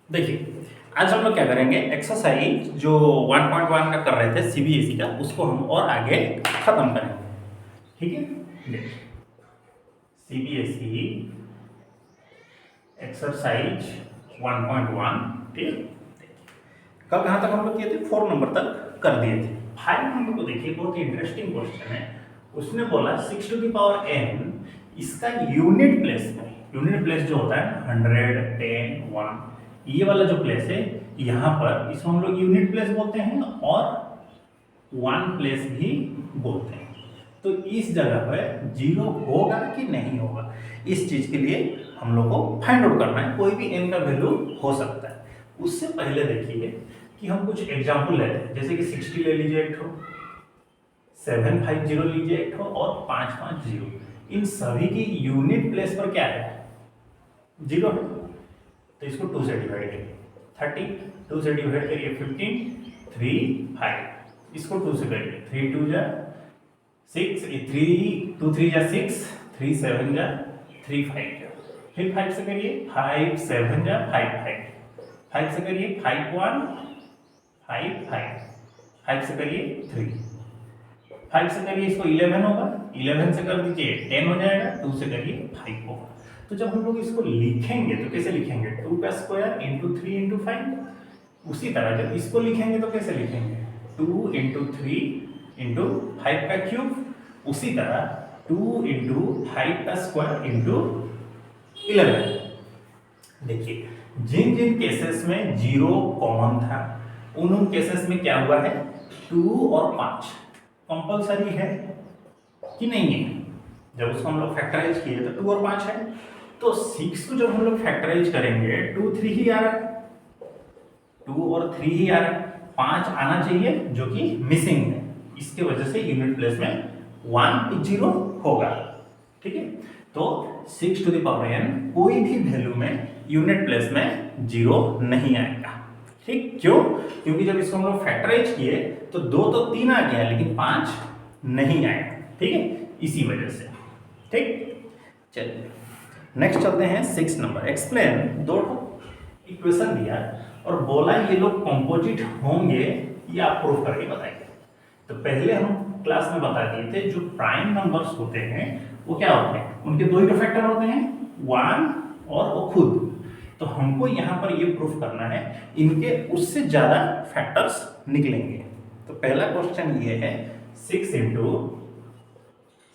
देखिए, आज हम लोग क्या करेंगे, एक्सरसाइज जो 1.1 का कर रहे थे सीबीएसई का, उसको हम और आगे खत्म करेंगे। ठीक है, देखिए सीबीएसई एक्सरसाइज 1.1। ठीक, कल कहाँ तक हम लोग किए थे? 4 नंबर तक कर दिए थे। 5 नंबर को देखिए, बहुत ही इंटरेस्टिंग क्वेश्चन है। उसने बोला 6 टू द पावर n, इसका यूनिट प्लेस में, यूनिट प्लेस जो होता है 100, 10, 1, ये वाला जो प्लेस है यहाँ पर, इसको हम लोग यूनिट प्लेस बोलते हैं और 1 प्लेस भी बोलते हैं। तो इस जगह पर जीरो होगा कि नहीं होगा, इस चीज के लिए हम लोग को फाइंड आउट करना है। कोई भी n का वैल्यू हो सकता है। उससे पहले देखिए कि हम कुछ एग्जाम्पल लेते हैं, जैसे कि 60 ले लीजिए एक ठो, 750 लीजिए एक ठो और 550। इन सभी की यूनिट प्लेस पर क्या है? जीरो है। तो इसको 2 से डिवाइड करिए, 30, 2 से डिवाइड करिए 15, 3, 5, इसको 2 से करिए, 3 2 जा 6, 3 2 3 जा 6, 3 7 जा 3 5 जा, फिर 5 से करिए, 5 7 जा 5 5, 5 से करिए 5 1 5 5, 5 से करिए 3, 5 से करिए इसको 11 होगा, 11 से कर दीजिए 10 हो जाएगा, 2 से करिए 5 होगा। तो जब हम लोग इसको लिखेंगे तो कैसे लिखेंगे? 2 का स्क्वायर इंटू 3 इंटू 5। उसी तरह जब इसको लिखेंगे तो कैसे लिखेंगे? 2 इंटू 3 इंटू 5 का क्यूब। उसी तरह 2 इंटू 5 का स्क्वायर इंटू 11। देखिए, जिन जिन केसेस में जीरो कॉमन था, उन केसेस में क्या हुआ है? 2 और 5 कंपलसरी है कि नहीं है? जब उसको हम लोग फैक्टराइज किए तो 2 और 5 है। तो 6 को जब हम लोग फैक्टराइज करेंगे 2 3 ही आ रहा है, 2 और 3 ही आ रहा है, 5 आना चाहिए जो कि मिसिंग है। इसके वजह से यूनिट प्लेस में 1 0 होगा। ठीक है, तो 6 टू द पावर n कोई भी वैल्यू में यूनिट प्लेस में 0 नहीं आएगा। ठीक, क्यों? क्योंकि जब इसको हम लोग फैक्टराइज किए तो 2 तो 3 आ गया, लेकिन 5 नहीं आया। ठीक है, इसी वजह से। ठीक, चलिए नेक्स्ट चलते हैं 6 नंबर। एक्सप्लेन, दो इक्वेशन दिया और बोला ये लोग कंपोजिट होंगे, ये आप प्रूफ करके बताइए। तो पहले हम क्लास में बता दिए थे, जो प्राइम नंबर्स होते हैं वो क्या होते हैं? उनके दो ही तो फैक्टर होते हैं, 1 और वो खुद। तो हमको यहाँ पर ये प्रूफ करना है इनके उससे ज्यादा फैक्टर्स निकलेंगे। तो पहला क्वेश्चन ये है, 6 इंटू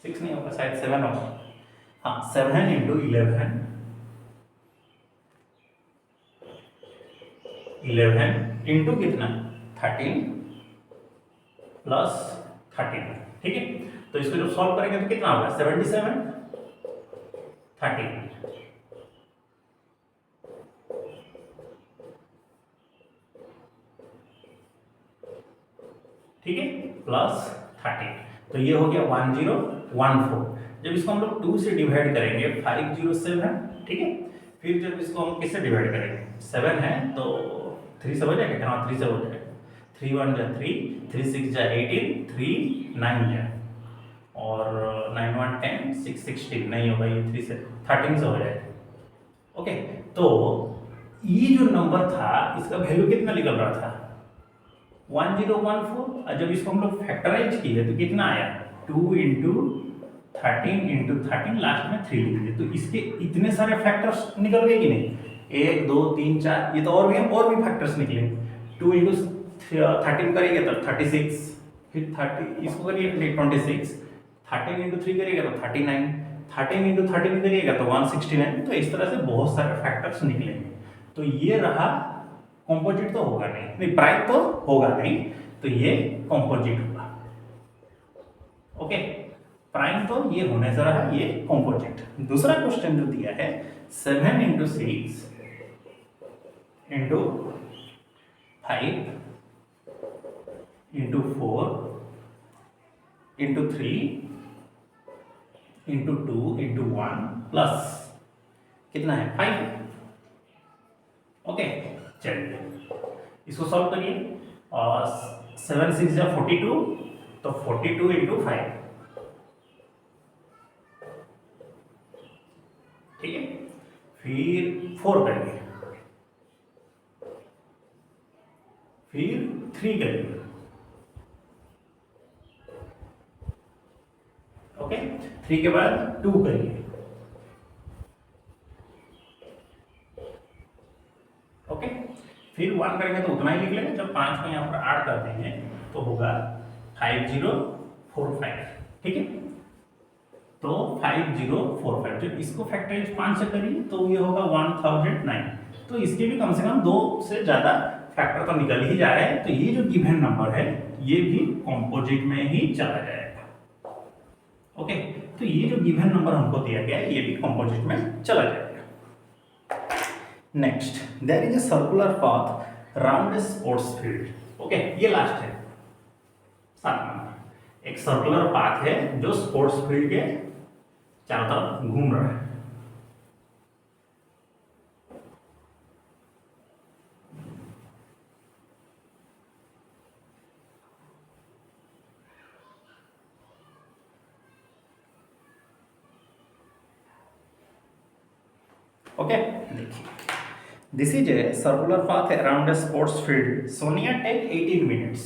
6 नहीं होगा, शायद 7 होगा। हाँ, 7 इंटू 11, 11 इंटू कितना? 13 प्लस 13। ठीक है, तो इसको जब सॉल्व करेंगे तो कितना होगा? 77 13। ठीक है, प्लस 13, तो ये हो गया 1014। जब इसको हम लोग 2 से डिवाइड करेंगे 507। ठीक है, फिर जब इसको हम किससे डिवाइड करेंगे? 7 है तो 3 से हो जाएगा। हाँ, 3 से हो जाएगा। 3 1 जा 3, 3 6 जा 18, 3 9 जा, और 9 1 10, 6 16 नहीं होगा, ये 3 से 13 से हो जाएगा। ओके, तो ये जो नंबर था इसका वैल्यू कितना निकल रहा था? 1014। और जब इसको हम लोग फैक्टराइज किए तो कितना आया? 2 इंटू 13 इंटू 13, लास्ट में 3 लिख दिए। तो इसके इतने सारे फैक्टर्स निकल गए कि नहीं? 1 2 3 4, ये तो और भी फैक्टर्स निकले। 2 इंटू 13 करेंगे तो 36, फिर 30 इसको करिए 26, 13 इंटू 3 करिएगा तो 39, 13 इंटू 13 करिएगा तो 169। तो इस तरह से बहुत सारे फैक्टर्स निकलेंगे। तो ये रहा कंपोजिट, तो होगा नहीं, प्राइम तो होगा नहीं, तो ये कंपोजिट होगा। ओके, प्राइम तो ये होने से रहा, ये कंपोजिट। दूसरा क्वेश्चन जो दिया है, 7 into 6 into 5 into 4 into 3 into 2 into 1 plus कितना है? 5। ओके, चलिए इसको सॉल्व करिए। और 7 6 जा 42, तो 42 इंटू 5। ठीक है, फिर 4 करिए, 3 करिए, ओके। 3 के बाद 2 करिए, ओके। फिर 1 करेंगे तो उतना ही लिख लेंगे। जब 5 को यहाँ पर ऐड कर देंगे तो होगा 5045, ठीक है। तो 5045, जब इसको फैक्टराइज 5 से करिए तो ये होगा 1009। तो इसके भी कम से कम 2 से ज़्यादा फैक्टर तो निकल ही जा रहे हैं। तो ये जो गिवन नंबर है ये भी कॉम्पोजिट में ही चला जाएगा, ओके। तो ये जो गिवन नंबर हमको दिया गया है ये भी कॉम्पोजिट में चला जाएगा। Next, there is a circular path round a sports field, okay. ये लास्ट है 7 नंबर। एक सर्कुलर पाथ है जो स्पोर्ट्स फील्ड के चारों तरफ घूम रहा है। ओके, देखिए, this is a circular path around a sports field. Sonia take 18 minutes,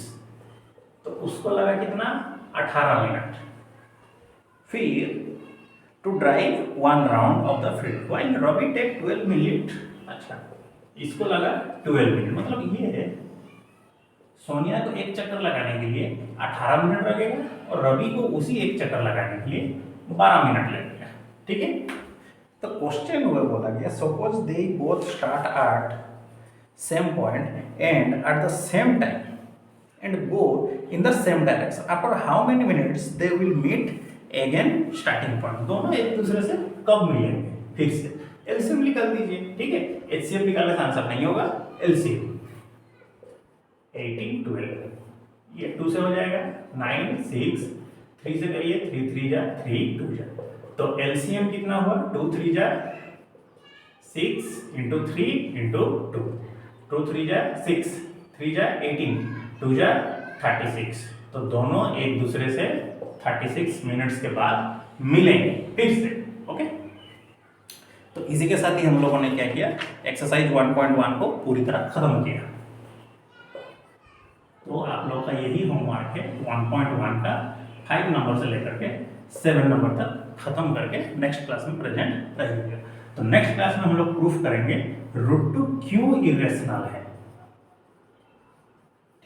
तो उसको लगा कितना 18 मिनट। फिर to drive 1 round of the field while Ravi take 12 minute. अच्छा, इसको लगा 12 मिनट, मतलब ये है सोनिया को एक चक्कर लगाने के लिए 18 मिनट लगेगा और रवि को उसी एक चक्कर लगाने के लिए 12 मिनट लगेगा, ठीक है। तो क्वेश्चन में बोला गया suppose they both start at same point and at the same time and go in the same direction, after how many minutes they will meet again starting point. दोनों एक दूसरे से कब मिलेंगे, फिर से एलसीएम निकाल दीजिए, ठीक है। एचसीएफ निकालने से आंसर नहीं होगा, एलसीएम 18 12, ये 2 से हो जाएगा 9 6, 3 से करिए 3 3 जा 3 2 जा, तो एलसीएम कितना हुआ 2 3 जा 6 इंटू 3 इंटू 2, 2 3 जा 6, 3 जा 18, 2 जा 36। तो दोनों एक दूसरे से 36 मिनट्स के बाद मिलेंगे फिर से, ओके। तो इसी के साथ ही हम लोगों ने क्या किया, एक्सरसाइज 1.1 को पूरी तरह खत्म किया। तो आप लोगों का यही होमवर्क है 1.1 का 5 नंबर से लेकर के 7 नंबर तक खत्म करके नेक्स्ट क्लास में प्रेजेंट रहिएगा। तो नेक्स्ट क्लास में हम लोग प्रूफ करेंगे √2 क्यों इरेशनल है,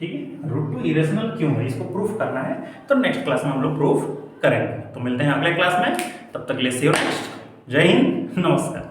ठीक है। √2 इरेशनल क्यों है, इसको प्रूफ करना है। तो नेक्स्ट क्लास में हम लोग प्रूफ करेंगे। तो मिलते हैं अगले क्लास में, तब तक के लिए सी यू नेक्स्ट। जय हिंद, नमस्कार।